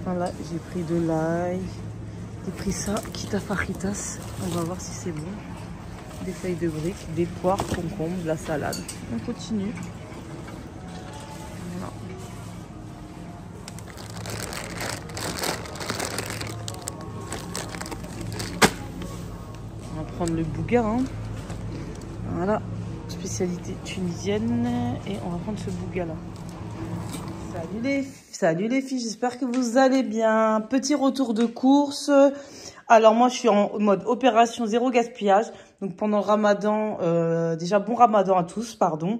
Voilà, j'ai pris de l'ail. J'ai pris ça, quitte à fajitas. On va voir si c'est bon. Des feuilles de briques, des poires, concombres, de la salade. On continue. Voilà. On va prendre le bouga. Hein. Voilà, spécialité tunisienne. Et on va prendre ce bouga là. Salut les filles, j'espère que vous allez bien. Petit retour de course. Alors moi je suis en mode opération zéro gaspillage. Donc pendant le ramadan, déjà bon ramadan à tous, pardon.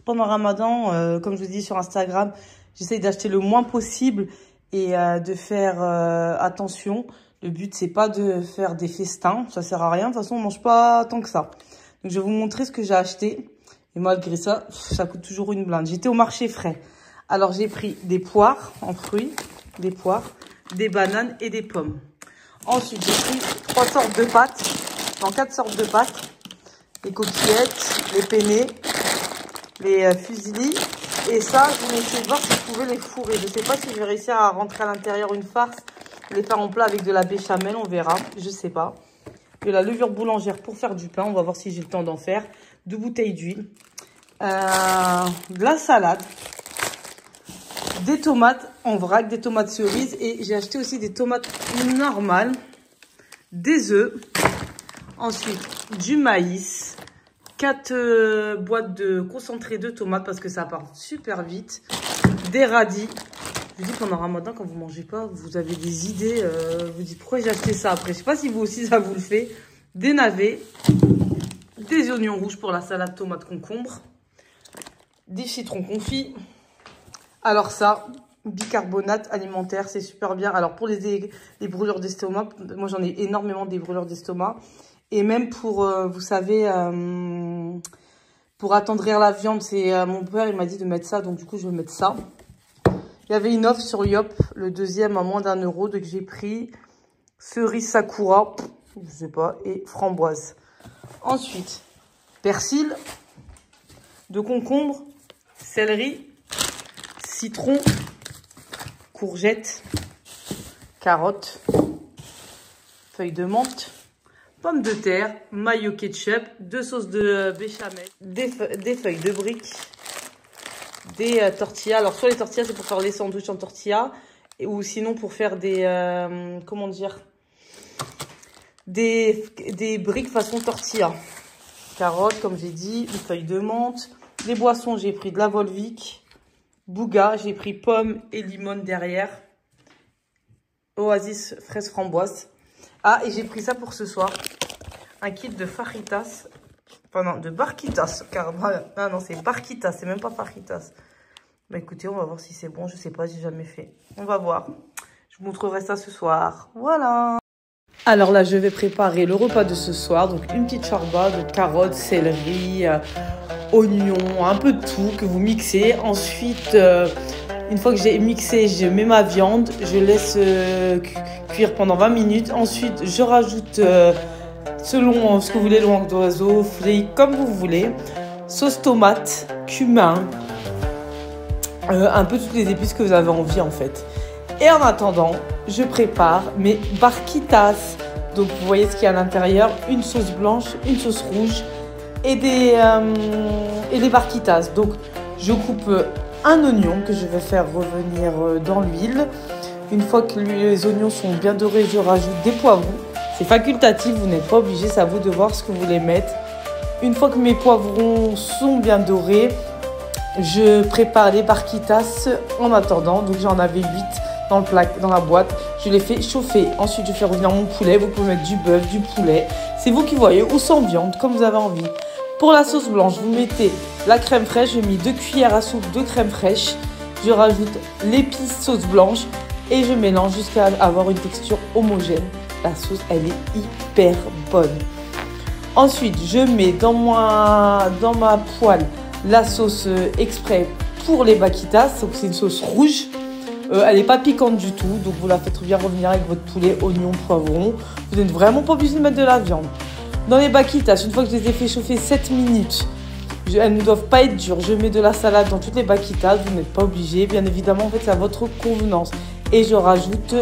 Pendant le ramadan, comme je vous dis sur Instagram, j'essaye d'acheter le moins possible et de faire attention. Le but c'est pas de faire des festins, ça sert à rien. De toute façon on mange pas tant que ça. Donc je vais vous montrer ce que j'ai acheté. Et malgré ça, ça coûte toujours une blinde. J'étais au marché frais. Alors, j'ai pris des poires en fruits, des poires, des bananes et des pommes. Ensuite, j'ai pris 3 sortes de pâtes, non, 4 sortes de pâtes. Les coquillettes, les penne, les fusilli. Et ça, je voulais essayer de voir si je pouvais les fourrer. Je ne sais pas si je vais réussir à rentrer à l'intérieur une farce, les faire en plat avec de la béchamel, on verra. Je ne sais pas. De la levure boulangère pour faire du pain, on va voir si j'ai le temps d'en faire. 2 bouteilles d'huile. De la salade. Des tomates en vrac, des tomates cerises et j'ai acheté aussi des tomates normales, des œufs, ensuite du maïs, 4 boîtes de concentré de tomates parce que ça part super vite, des radis. Je vous dis pendant Ramadan quand vous mangez pas, vous avez des idées, vous dites pourquoi j'ai acheté ça après. Je sais pas si vous aussi ça vous le fait. Des navets, des oignons rouges pour la salade tomate concombre, des citrons confits. Alors ça, bicarbonate alimentaire, c'est super bien. Alors pour les brûlures d'estomac, moi j'en ai énormément des brûlures d'estomac. Et même pour, vous savez, pour attendrir la viande, c'est mon père il m'a dit de mettre ça, donc du coup je vais mettre ça. Il y avait une offre sur Yop, le deuxième à moins d'1 €, donc j'ai pris cerise sakura, je sais pas, et framboise. Ensuite, persil, de concombre, céleri, citron, courgettes, carottes, feuilles de menthe, pommes de terre, mayo ketchup, 2 sauces de béchamel, des feuilles de briques, des tortillas. Alors soit les tortillas c'est pour faire les sandwichs en tortilla ou sinon pour faire des comment dire, des briques façon tortilla. Carottes comme j'ai dit, des feuilles de menthe. Les boissons j'ai pris de la Volvic. Bouga, j'ai pris pomme et limon derrière. Oasis fraise framboise. Ah, et j'ai pris ça pour ce soir. Un kit de fajitas. Enfin non, de barquitas. Car ah non, c'est barquitas, c'est même pas fajitas. Bah écoutez, on va voir si c'est bon. Je sais pas, j'ai jamais fait. On va voir. Je vous montrerai ça ce soir. Voilà. Alors là, je vais préparer le repas de ce soir. Donc une petite chorba de carottes, céleri, oignons, un peu de tout que vous mixez. Ensuite, une fois que j'ai mixé, je mets ma viande, je laisse cuire pendant 20 minutes. Ensuite, je rajoute, selon ce que vous voulez, langue d'oiseau, frites, comme vous voulez, sauce tomate, cumin, un peu toutes les épices que vous avez envie en fait. Et en attendant, je prépare mes barquitas. Donc vous voyez ce qu'il y a à l'intérieur, une sauce blanche, une sauce rouge et des barquitas. Donc je coupe un oignon que je vais faire revenir dans l'huile. Une fois que les oignons sont bien dorés, je rajoute des poivrons. C'est facultatif, vous n'êtes pas obligé, c'est à vous de voir ce que vous voulez mettre. Une fois que mes poivrons sont bien dorés, je prépare les barquitas en attendant. Donc j'en avais 8 dans la boîte. Je les fais chauffer. Ensuite, je fais revenir mon poulet. Vous pouvez mettre du bœuf, du poulet. C'est vous qui voyez, ou sans viande, comme vous avez envie. Pour la sauce blanche, vous mettez la crème fraîche. J'ai mis 2 cuillères à soupe de crème fraîche. Je rajoute l'épice sauce blanche et je mélange jusqu'à avoir une texture homogène. La sauce, elle est hyper bonne. Ensuite, je mets dans ma poêle la sauce exprès pour les barquitas. Donc, c'est une sauce rouge. Elle n'est pas piquante du tout. Donc, vous la faites bien revenir avec votre poulet, oignon, poivron. Vous n'êtes vraiment pas obligé de mettre de la viande. Dans les barquitas, une fois que je les ai fait chauffer 7 minutes, elles ne doivent pas être dures. Je mets de la salade dans toutes les barquitas. Vous n'êtes pas obligé. Bien évidemment, en fait, c'est à votre convenance. Et je rajoute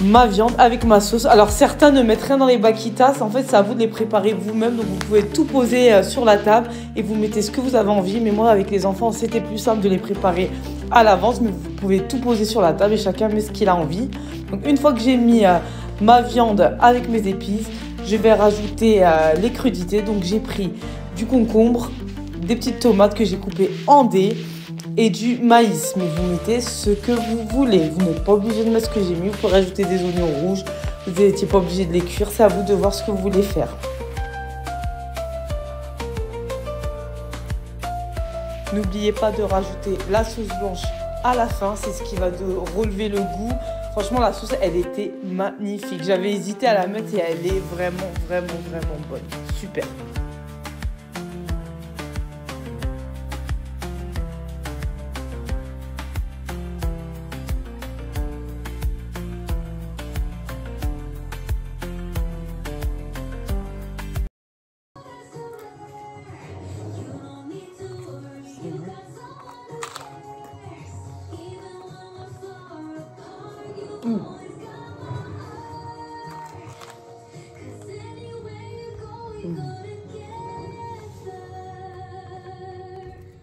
ma viande avec ma sauce. Alors certains ne mettent rien dans les baquitas, en fait c'est à vous de les préparer vous-même, donc vous pouvez tout poser sur la table et vous mettez ce que vous avez envie. Mais moi avec les enfants c'était plus simple de les préparer à l'avance, mais vous pouvez tout poser sur la table et chacun met ce qu'il a envie. Donc une fois que j'ai mis ma viande avec mes épices, je vais rajouter les crudités. Donc j'ai pris du concombre, des petites tomates que j'ai coupées en dés et du maïs. Mais vous mettez ce que vous voulez. Vous n'êtes pas obligé de mettre ce que j'ai mis. Vous pouvez rajouter des oignons rouges. Vous n'étiez pas obligé de les cuire. C'est à vous de voir ce que vous voulez faire. N'oubliez pas de rajouter la sauce blanche à la fin. C'est ce qui va relever le goût. Franchement, la sauce, elle était magnifique. J'avais hésité à la mettre et elle est vraiment, vraiment, vraiment bonne. Super.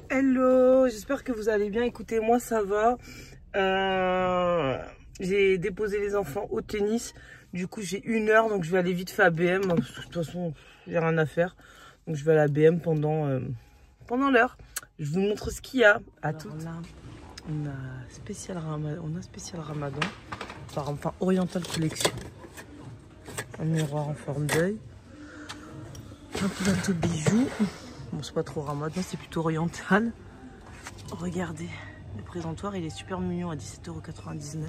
Hello, j'espère que vous allez bien. Écoutez, moi ça va. J'ai déposé les enfants au tennis. Du coup, j'ai 1 heure, donc je vais aller vite fait à BM. De toute façon, j'ai rien à faire. Donc je vais à la BM pendant l'heure. Je vous montre ce qu'il y a. À tout. Là, on a spécial Ramadan. Enfin, Oriental Collection. Un miroir en forme d'œil. Un plateau de bijoux. Bon, c'est pas trop Ramadan, c'est plutôt oriental. Regardez, le présentoir, il est super mignon à 17,99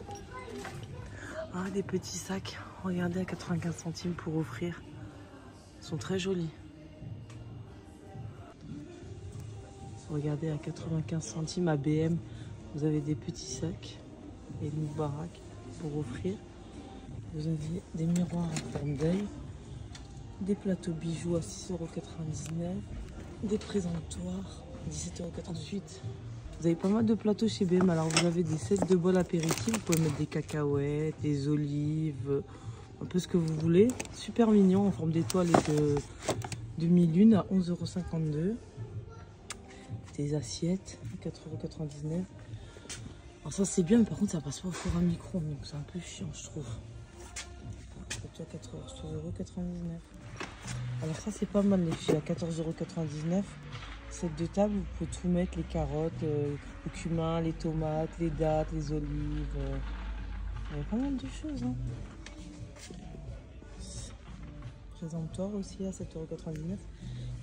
€. Ah, des petits sacs, regardez, à 95 centimes pour offrir. Ils sont très jolis. Regardez, à 95 centimes à BM, vous avez des petits sacs et une baraque pour offrir. Vous avez des miroirs en forme d'œil. Des plateaux bijoux à 6,99 €. Des présentoirs, 17,88 €. Vous avez pas mal de plateaux chez BM. Alors vous avez des sets de bols apéritifs. Vous pouvez mettre des cacahuètes, des olives, un peu ce que vous voulez. Super mignon en forme d'étoile et de demi-lune à 11,52 €. Des assiettes, 4,99 €. Alors ça c'est bien, mais par contre ça passe pas au four à micro, donc c'est un peu chiant je trouve. À 14,99 €. Alors ça c'est pas mal les filles, à 14,99 €. Set de table, vous pouvez tout mettre, les carottes, le cumin, les tomates, les dattes, les olives. Il y a pas mal de choses. Hein. Présentoir aussi à 7,99 €.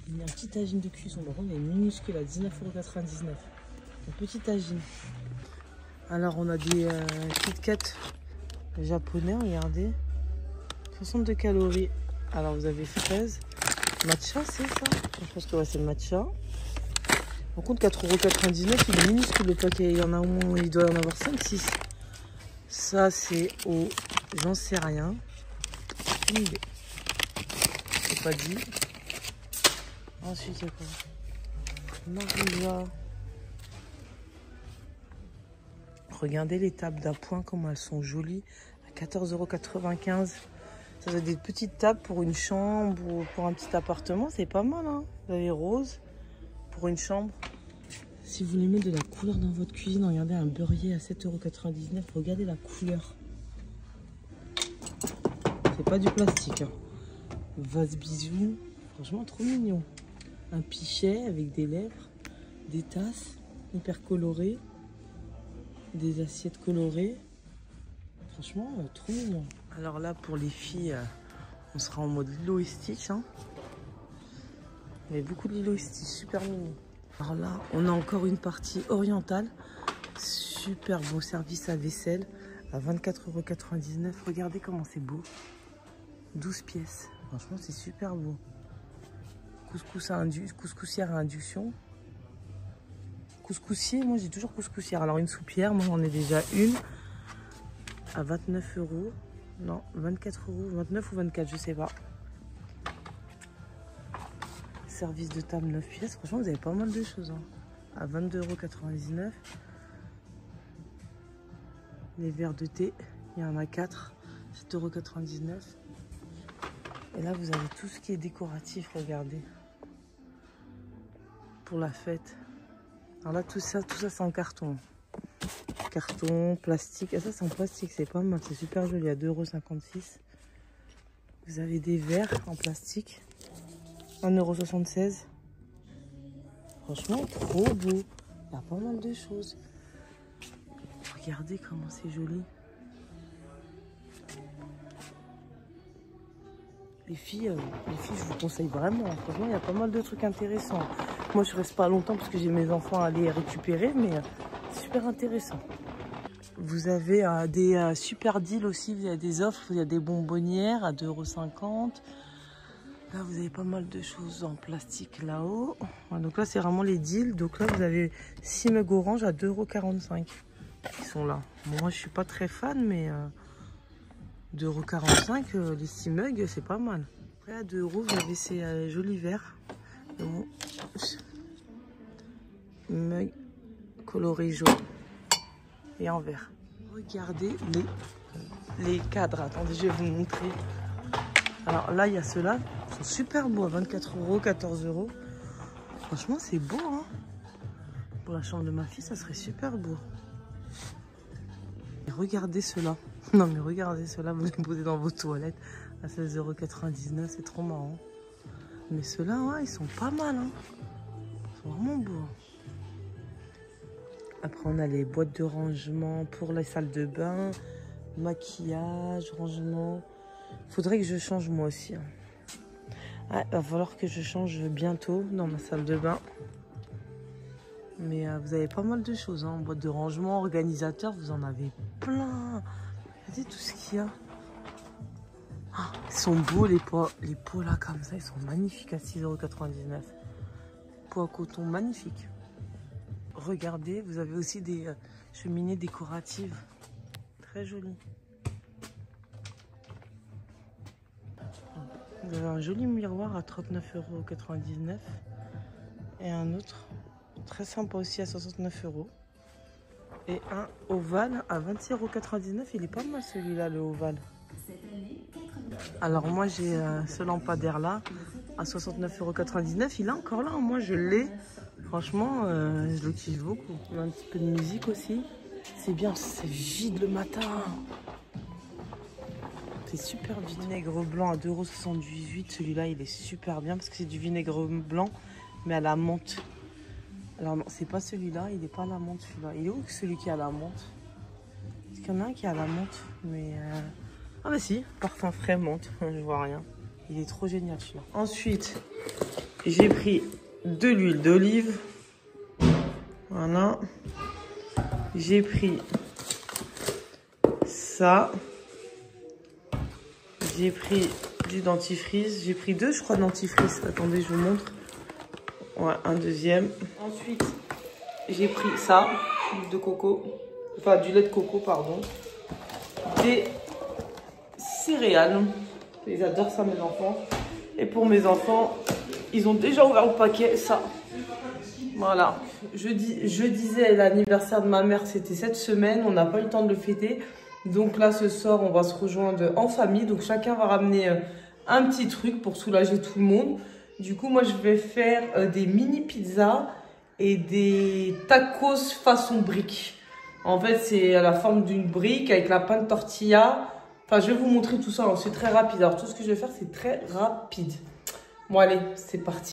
Il y a un petit tagine de cuisson, par contre il est minuscule à 19,99 €. Un petit tagine. Alors on a des Kit Kat japonais, regardez. 62 calories. Alors vous avez fraise, matcha, c'est ça? Je pense que ouais, c'est le matcha. Par contre 4,99 €, il est minuscule le paquet. Il y en a au moins, il doit y en avoir 5-6. Ça c'est au... J'en sais rien. Une idée. C'est pas dit. Ensuite il y a quoi? Marisa. Regardez les tables d'appoint, comment elles sont jolies. À 14,95 €. Ça a des petites tables pour une chambre ou pour un petit appartement, c'est pas mal. Hein, vous avez rose pour une chambre. Si vous voulez mettre de la couleur dans votre cuisine, regardez un beurrier à 7,99 €. Regardez la couleur. C'est pas du plastique. Hein. Vase bisous, franchement trop mignon. Un pichet avec des lèvres, des tasses hyper colorées, des assiettes colorées. Franchement, trop mignon. Alors là, pour les filles, on sera en mode Lilo et Stitch. Hein. Il y a beaucoup de Lilo et Stitch, super mignon. Alors là, on a encore une partie orientale. Super beau service à vaisselle à 24,99 €. Regardez comment c'est beau. 12 pièces. Franchement, c'est super beau. Couscoussière à induction. Couscoussier, moi j'ai toujours couscoussière. Alors une soupière, moi j'en ai déjà une. À 29 €. Non, 24 €, 29 ou 24, je sais pas. Service de table 9 pièces. Franchement, vous avez pas mal de choses. Hein. À 22,99 €. Les verres de thé, il y en a 4, 7,99 €. Et là, vous avez tout ce qui est décoratif, regardez. Pour la fête. Alors là, tout ça c'est en carton. Carton, plastique. Et ça, c'est en plastique, c'est pas mal. C'est super joli, à 2,56 €. Vous avez des verres en plastique. 1,76 €. Franchement, trop beau. Il y a pas mal de choses. Regardez comment c'est joli. Les filles, je vous conseille vraiment. Franchement, il y a pas mal de trucs intéressants. Moi, je reste pas longtemps parce que j'ai mes enfants à aller récupérer, mais c'est super intéressant. Vous avez des super deals aussi. Il y a des offres. Il y a des bonbonnières à 2,50 €. Là, vous avez pas mal de choses en plastique là-haut. Donc là, c'est vraiment les deals. Donc là, vous avez 6 mugs orange à 2,45 € qui sont là. Moi, je suis pas très fan, mais 2,45 € les 6 mugs, c'est pas mal. Après, à 2 €, vous avez ces jolis verres. Mug coloré jaune et en vert. Regardez les cadres. Attendez, je vais vous montrer. Alors là, il y a ceux-là. Ils sont super beaux, à 24 €, 14 €. Franchement, c'est beau, hein. Pour la chambre de ma fille, ça serait super beau. Et regardez ceux-là. Non, mais regardez ceux-là, vous les posez dans vos toilettes à 16,99 €. C'est trop marrant. Mais ceux-là, ouais, ils sont pas mal, hein. Ils sont vraiment beaux. Après, on a les boîtes de rangement pour la salle de bain, maquillage, rangement. Faudrait que je change moi aussi. Ah, il va falloir que je change bientôt dans ma salle de bain. Mais vous avez pas mal de choses, hein. Boîte de rangement, organisateur, vous en avez plein. Regardez tout ce qu'il y a. Ah, ils sont beaux les pots là comme ça, ils sont magnifiques à 6,99 €. Pots à coton magnifiques. Regardez, vous avez aussi des cheminées décoratives. Très jolies. Vous avez un joli miroir à 39,99 € et un autre très sympa aussi à 69 € et un ovale à 26,99 €. Il est pas mal celui-là, le ovale. Alors moi j'ai ce lampadaire là à 69,99 €. Il est encore là, moi je l'ai. Franchement, je l'utilise beaucoup. Il y a un petit peu de musique aussi. C'est bien, c'est vide le matin. C'est super vide. Vinaigre blanc à 2,78 €. Celui-là, il est super bien parce que c'est du vinaigre blanc, mais à la menthe. Alors non, c'est pas celui-là. Il n'est pas à la menthe, celui-là. Il est où celui qui a la menthe? Est-ce qu'il y en a un qui a la menthe? Mais ah bah si, parfum frais menthe. Je vois rien. Il est trop génial celui-là. Ensuite, j'ai pris de l'huile d'olive. Voilà. J'ai pris ça. J'ai pris du dentifrice. J'ai pris 2, je crois, dentifrice. Attendez, je vous montre. Ouais, un deuxième. Ensuite, j'ai pris ça, de coco. Enfin, du lait de coco, pardon. Des céréales. Ils adorent ça, mes enfants. Et pour mes enfants, ils ont déjà ouvert le paquet, ça. Voilà. Je disais, l'anniversaire de ma mère, c'était cette semaine. On n'a pas eu le temps de le fêter. Donc là, ce soir, on va se rejoindre en famille. Donc chacun va ramener un petit truc pour soulager tout le monde. Du coup, moi, je vais faire des mini pizzas et des tacos façon brique. En fait, c'est à la forme d'une brique avec la pâte tortilla. Enfin, je vais vous montrer tout ça. C'est très rapide. Alors, tout ce que je vais faire, c'est très rapide. Bon, allez, c'est parti.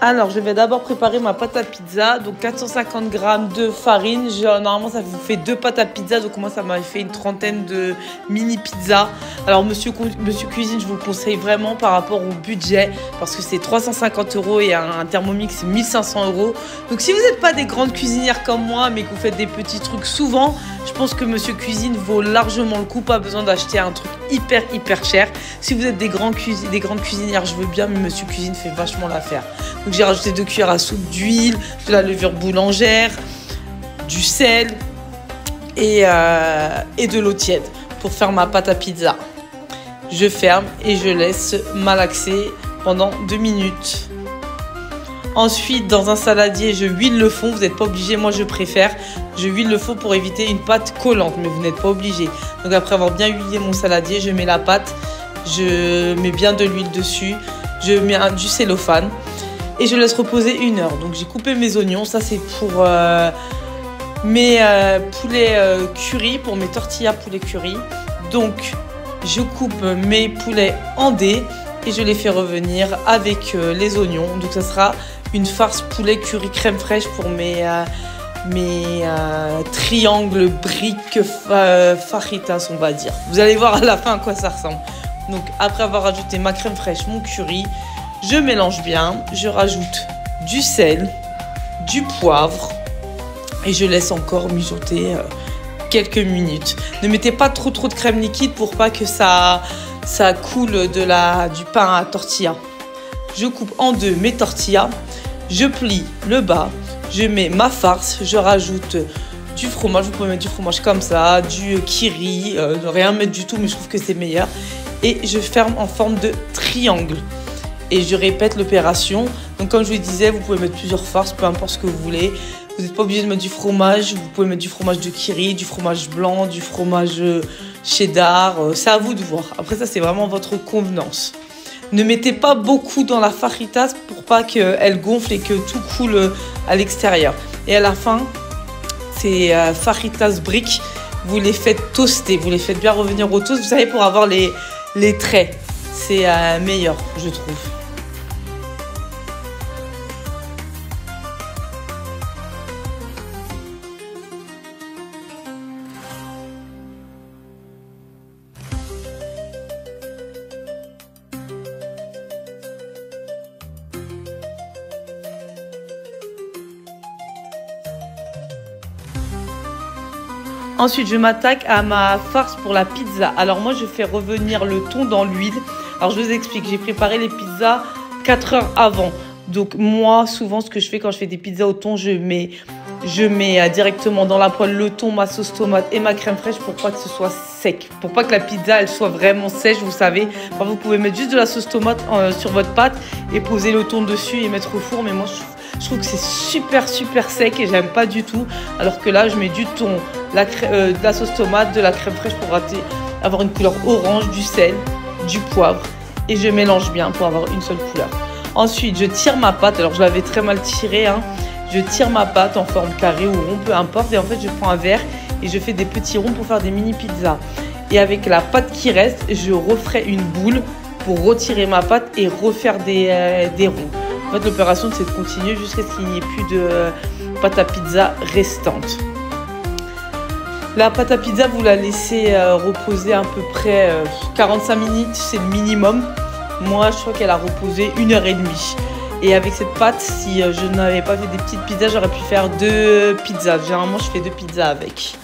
Alors, je vais d'abord préparer ma pâte à pizza. Donc, 450 g de farine. Normalement, ça vous fait 2 pâtes à pizza. Donc, moi, ça m'avait fait une trentaine de mini pizzas. Alors, monsieur Cuisine, je vous le conseille vraiment par rapport au budget. Parce que c'est 350 € et un Thermomix, c'est 1500 €. Donc, si vous n'êtes pas des grandes cuisinières comme moi, mais que vous faites des petits trucs souvent, je pense que monsieur Cuisine vaut largement le coup. Pas besoin d'acheter un truc hyper cher. Si vous êtes des grandes cuisinières, je veux bien, mais monsieur Cuisine fait vachement l'affaire. Donc j'ai rajouté 2 cuillères à soupe d'huile, de la levure boulangère, du sel et de l'eau tiède pour faire ma pâte à pizza. Je ferme et je laisse malaxer pendant 2 minutes. Ensuite, dans un saladier, je huile le fond. Vous n'êtes pas obligé, moi je préfère. Je huile le fond pour éviter une pâte collante, mais vous n'êtes pas obligé. Donc après avoir bien huilé mon saladier, je mets la pâte, je mets bien de l'huile dessus, je mets du cellophane et je laisse reposer 1 heure. Donc j'ai coupé mes oignons, ça c'est pour mes poulets curry, pour mes tortillas poulet curry. Donc je coupe mes poulets en dés et je les fais revenir avec les oignons. Donc ça sera une farce poulet curry crème fraîche pour mes triangles briques fajitas, on va dire. Vous allez voir à la fin à quoi ça ressemble. Donc après avoir ajouté ma crème fraîche, mon curry, je mélange bien. Je rajoute du sel, du poivre et je laisse encore mijoter quelques minutes. Ne mettez pas trop de crème liquide pour pas que ça coule du pain à tortilla. Je coupe en deux mes tortillas, je plie le bas, je mets ma farce, je rajoute du fromage, vous pouvez mettre du fromage comme ça, du kiri, ne rien mettre du tout mais je trouve que c'est meilleur. Et je ferme en forme de triangle. Et je répète l'opération. Donc comme je vous disais, vous pouvez mettre plusieurs farces, peu importe ce que vous voulez. Vous n'êtes pas obligé de mettre du fromage, vous pouvez mettre du fromage de kiri, du fromage blanc, du fromage cheddar, c'est à vous de voir. Après ça, c'est vraiment votre convenance. Ne mettez pas beaucoup dans la fajitas pour pas qu'elle gonfle et que tout coule à l'extérieur. Et à la fin, ces fajitas briques, vous les faites toaster, vous les faites bien revenir au toast, vous savez, pour avoir les traits. C'est meilleur, je trouve. Ensuite, je m'attaque à ma farce pour la pizza. Alors moi, je fais revenir le thon dans l'huile. Alors je vous explique, j'ai préparé les pizzas 4 heures avant. Donc moi, souvent, ce que je fais quand je fais des pizzas au thon, je mets directement dans la poêle le thon, ma sauce tomate et ma crème fraîche pour pas que ce soit sec. Pour pas que la pizza, elle soit vraiment sèche, vous savez. Enfin, vous pouvez mettre juste de la sauce tomate sur votre pâte et poser le thon dessus et mettre au four. Mais moi, je trouve que c'est super sec et j'aime pas du tout. Alors que là, je mets du thon, de la sauce tomate, de la crème fraîche pour avoir une couleur orange, du sel, du poivre. Et je mélange bien pour avoir une seule couleur. Ensuite, je tire ma pâte. Alors, je l'avais très mal tirée, hein. Je tire ma pâte en forme carré ou rond, peu importe. Et en fait, je prends un verre et je fais des petits ronds pour faire des mini pizzas. Et avec la pâte qui reste, je referai une boule pour retirer ma pâte et refaire des ronds. En fait, l'opération, c'est de continuer jusqu'à ce qu'il n'y ait plus de pâte à pizza restante. La pâte à pizza, vous la laissez reposer à peu près 45 minutes, c'est le minimum. Moi, je crois qu'elle a reposé 1h30. Et avec cette pâte, si je n'avais pas fait des petites pizzas, j'aurais pu faire 2 pizzas. Généralement, je fais 2 pizzas avec.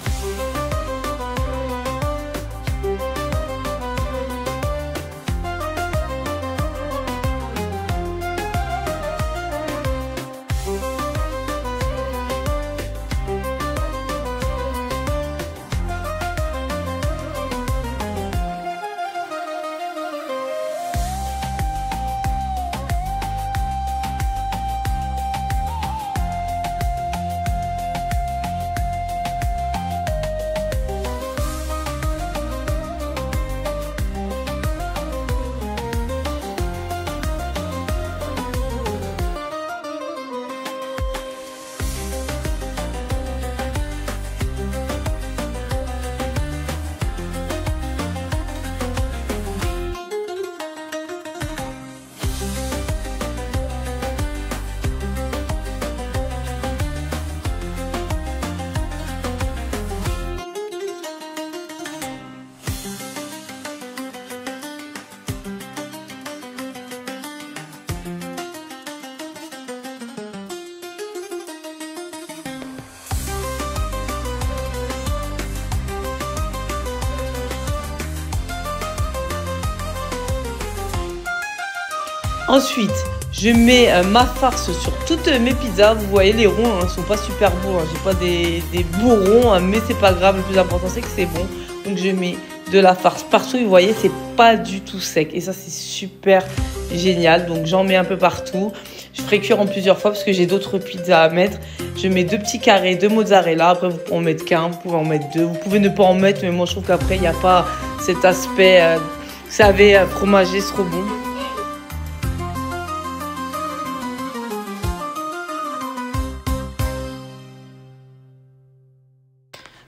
Ensuite, je mets ma farce sur toutes mes pizzas. Vous voyez, les ronds ne sont pas super beaux. J'ai pas des beaux ronds, mais c'est pas grave. Le plus important, c'est que c'est bon. Donc, je mets de la farce partout. Vous voyez, c'est pas du tout sec. Et ça, c'est super génial. Donc, j'en mets un peu partout. Je ferai cuire en plusieurs fois parce que j'ai d'autres pizzas à mettre. Je mets 2 petits carrés de mozzarella. Après, vous pouvez en mettre qu'un, vous pouvez en mettre 2. Vous pouvez ne pas en mettre, mais moi, je trouve qu'après, il n'y a pas cet aspect, vous savez, fromager, c'est trop bon.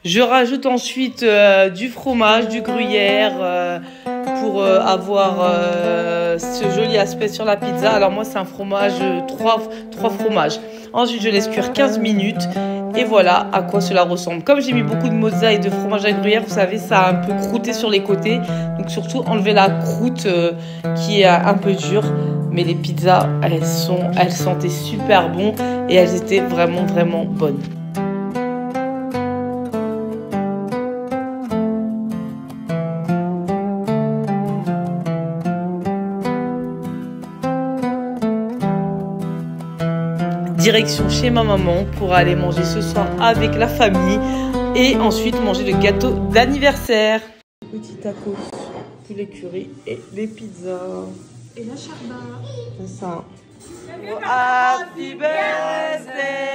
Je rajoute ensuite du fromage, du gruyère pour avoir ce joli aspect sur la pizza. Alors moi c'est un fromage, 3 fromages. Ensuite je laisse cuire 15 minutes et voilà à quoi cela ressemble. Comme j'ai mis beaucoup de mozza et de fromage à gruyère, vous savez ça a un peu croûté sur les côtés. Donc surtout enlever la croûte qui est un peu dure. Mais les pizzas elles sentaient super bon et elles étaient vraiment bonnes. Direction chez ma maman pour aller manger ce soir avec la famille et ensuite manger le gâteau d'anniversaire. Petit tacos, poulet curry et les pizzas. Et la charba. C'est ça. Happy birthday